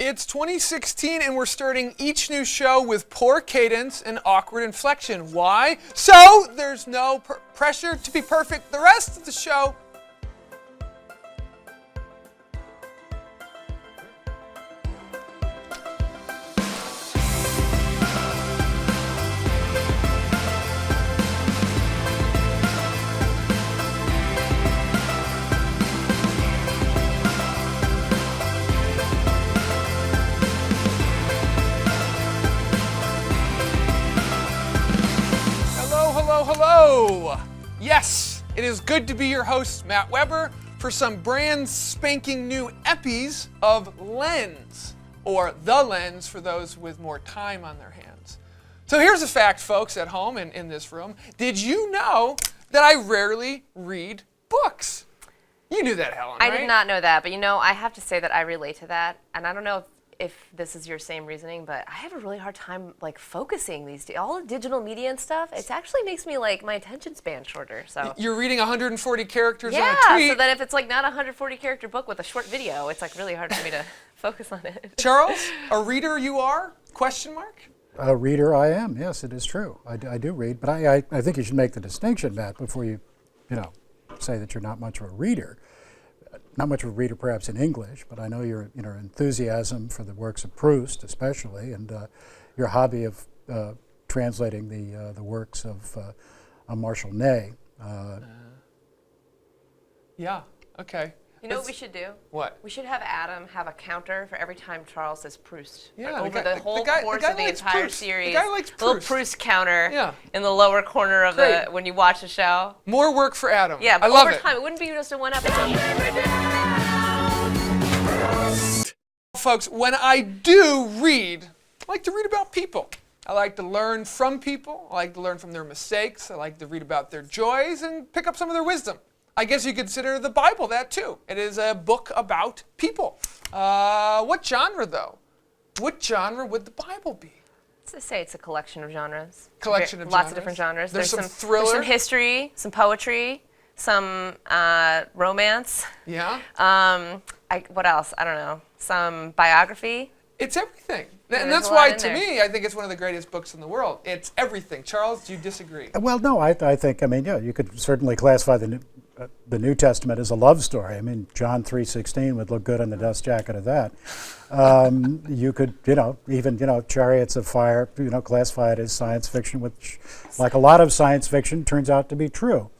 It's 2016 and we're starting each new show with poor cadence and awkward inflection. Why? So there's no pressure to be perfect the rest of the show. Hello! Yes, it is good to be your host, Matt Weber, for some brand spanking new epis of Lens, or The Lens for those with more time on their hands. So here's a fact, folks at home and in this room. Did you know that I rarely read books? You knew that, Helen, right? I did not know that, but I have to say that I relate to that, and I don't know if this is your same reasoning, but I have a really hard time focusing these days. All the digital media and stuff, it actually makes me my attention span shorter. So you're reading 140 characters on a tweet. Yeah, so that if it's not a 140 character book with a short video, it's really hard for me to focus on it. Charles, a reader you are? Question mark? A reader I am, yes, it is true. I do read, but I think you should make the distinction, Matt, before you say that you're not much of a reader. Not much of a reader perhaps in English, but I know your enthusiasm for the works of Proust especially, and your hobby of translating the works of Marshall Ney. Yeah, okay. You know what we should do? What? We should have Adam have a counter for every time Charles says Proust. Yeah, over the whole course of the entire Proust. series. The guy likes Proust. Little Proust counter in the lower corner of when you watch the show. More work for Adam. Yeah, but I love over time, it wouldn't be just a one episode. Folks, when I do read, I like to read about people. I like to learn from people. I like to learn from their mistakes. I like to read about their joys and pick up some of their wisdom. I guess you consider the Bible that too. It is a book about people. What genre though? What genre would the Bible be? Let's say it's a collection of genres. Lots of different genres. There's some thriller. There's some history, some poetry, some romance. Yeah. What else? I don't know. Some biography. It's everything. And that's why, to me, I think it's one of the greatest books in the world. It's everything. Charles, do you disagree? Well, no, I think, you could certainly classify the New Testament as a love story. John 3:16 would look good on the dust jacket of that. You could, even, Chariots of Fire, classify it as science fiction, which, like a lot of science fiction, turns out to be true.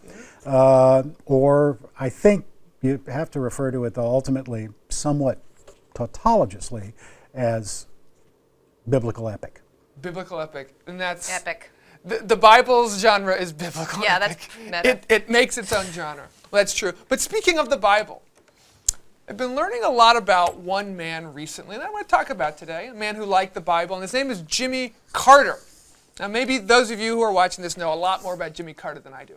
Or I think you have to refer to it ultimately, somewhat tautologiously, as biblical epic. Biblical epic, and that's epic. The Bible's genre is biblical. Yeah, epic. That's meta. It makes its own genre. Well, that's true. But speaking of the Bible, I've been learning a lot about one man recently that I want to talk about today, a man who liked the Bible, and his name is Jimmy Carter. Now, maybe those of you who are watching this know a lot more about Jimmy Carter than I do.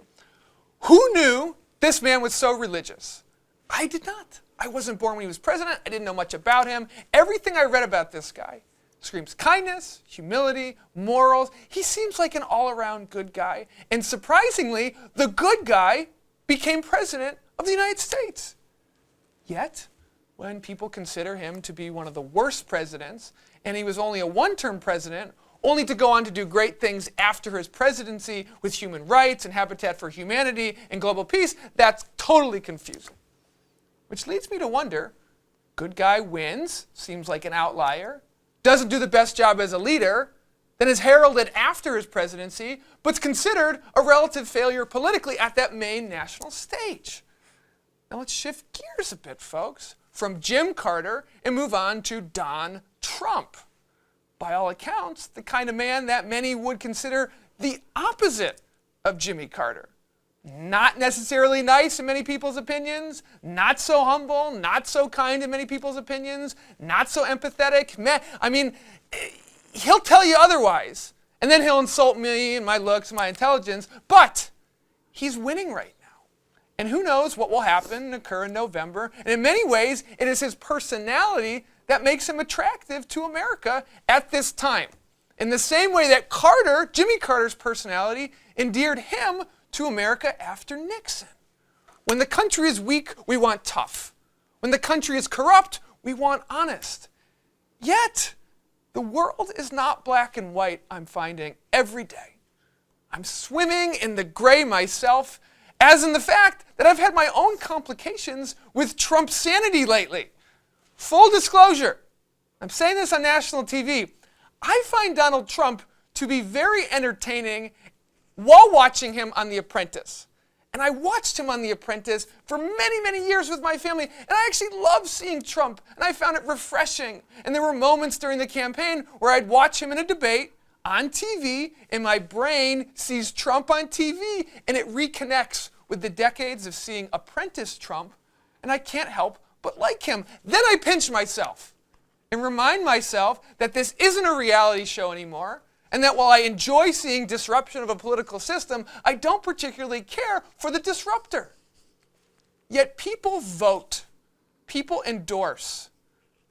Who knew this man was so religious? I did not. I wasn't born when he was president. I didn't know much about him. Everything I read about this guy screams kindness, humility, morals. He seems like an all-around good guy. And surprisingly, the good guy became president of the United States. Yet, when people consider him to be one of the worst presidents, and he was only a one-term president, only to go on to do great things after his presidency with human rights and Habitat for Humanity and global peace, that's totally confusing. Which leads me to wonder, good guy wins, seems like an outlier, doesn't do the best job as a leader, then is heralded after his presidency, but's considered a relative failure politically at that main national stage. Now let's shift gears a bit, folks, from Jim Carter and move on to Don Trump. By all accounts, the kind of man that many would consider the opposite of Jimmy Carter. Not necessarily nice in many people's opinions, not so humble, not so kind in many people's opinions, not so empathetic. He'll tell you otherwise, and then he'll insult me and my looks and my intelligence, but he's winning right now. And who knows what will happen and occur in November. And in many ways, it is his personality that makes him attractive to America at this time. In the same way that Jimmy Carter's personality, endeared him to America after Nixon. When the country is weak, we want tough. When the country is corrupt, we want honest. Yet, the world is not black and white, I'm finding, every day. I'm swimming in the gray myself, as in the fact that I've had my own complications with Trump's sanity lately. Full disclosure, I'm saying this on national TV, I find Donald Trump to be very entertaining while watching him on The Apprentice. And I watched him on The Apprentice for many, many years with my family, and I actually loved seeing Trump, and I found it refreshing. And there were moments during the campaign where I'd watch him in a debate on TV, and my brain sees Trump on TV, and it reconnects with the decades of seeing Apprentice Trump, and I can't help but like him. Then I pinch myself and remind myself that this isn't a reality show anymore, and that while I enjoy seeing disruption of a political system, I don't particularly care for the disruptor. Yet people vote, people endorse,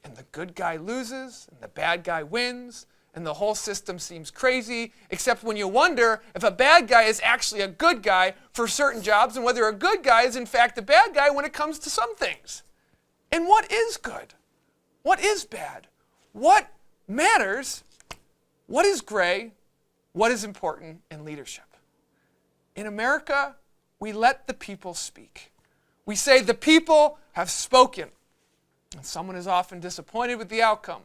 and the good guy loses, and the bad guy wins, and the whole system seems crazy, except when you wonder if a bad guy is actually a good guy for certain jobs, and whether a good guy is in fact a bad guy when it comes to some things. And what is good? What is bad? What matters? What is gray? What is important in leadership? In America, we let the people speak. We say the people have spoken, and someone is often disappointed with the outcome,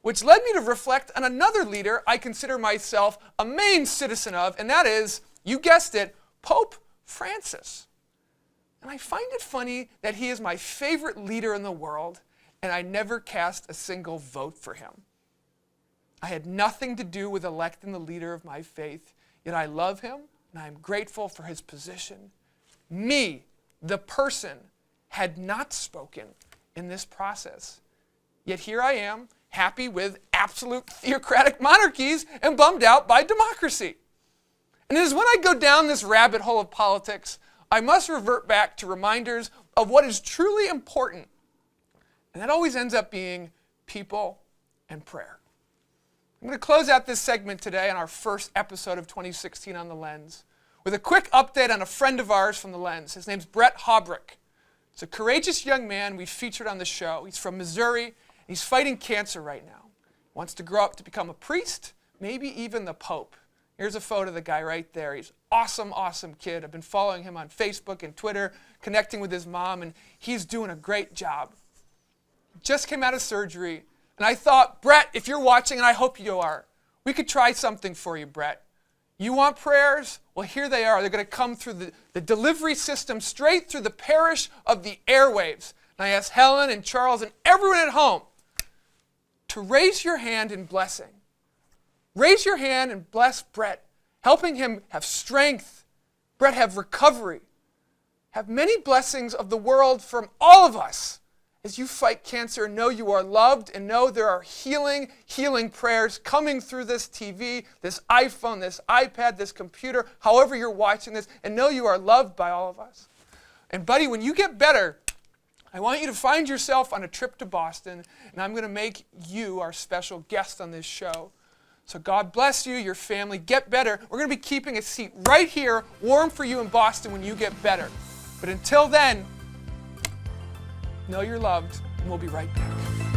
which led me to reflect on another leader I consider myself a main citizen of, and that is, you guessed it, Pope Francis. And I find it funny that he is my favorite leader in the world, and I never cast a single vote for him. I had nothing to do with electing the leader of my faith, yet I love him, and I am grateful for his position. Me, the person, had not spoken in this process. Yet here I am, happy with absolute theocratic monarchies and bummed out by democracy. And it is when I go down this rabbit hole of politics, I must revert back to reminders of what is truly important. And that always ends up being people and prayer. I'm going to close out this segment today on our first episode of 2016 on The Lens with a quick update on a friend of ours from The Lens. His name's Brett Haubrich. He's a courageous young man we featured on the show. He's from Missouri, and he's fighting cancer right now. He wants to grow up to become a priest, maybe even the Pope. Here's a photo of the guy right there. He's awesome, awesome kid. I've been following him on Facebook and Twitter, connecting with his mom, and he's doing a great job. Just came out of surgery, and I thought, Brett, if you're watching, and I hope you are, we could try something for you, Brett. You want prayers? Well, here they are. They're going to come through the delivery system straight through the parish of the airwaves. And I asked Helen and Charles and everyone at home to raise your hand in blessing. Raise your hand and bless Brett, helping him have strength, Brett have recovery, have many blessings of the world from all of us as you fight cancer. Know you are loved, and know there are healing prayers coming through this TV, this iPhone, this iPad, this computer, however you're watching this, and know you are loved by all of us. And buddy, when you get better, I want you to find yourself on a trip to Boston, and I'm going to make you our special guest on this show. So God bless you, your family, get better. We're going to be keeping a seat right here, warm for you in Boston when you get better. But until then, know you're loved, and we'll be right back.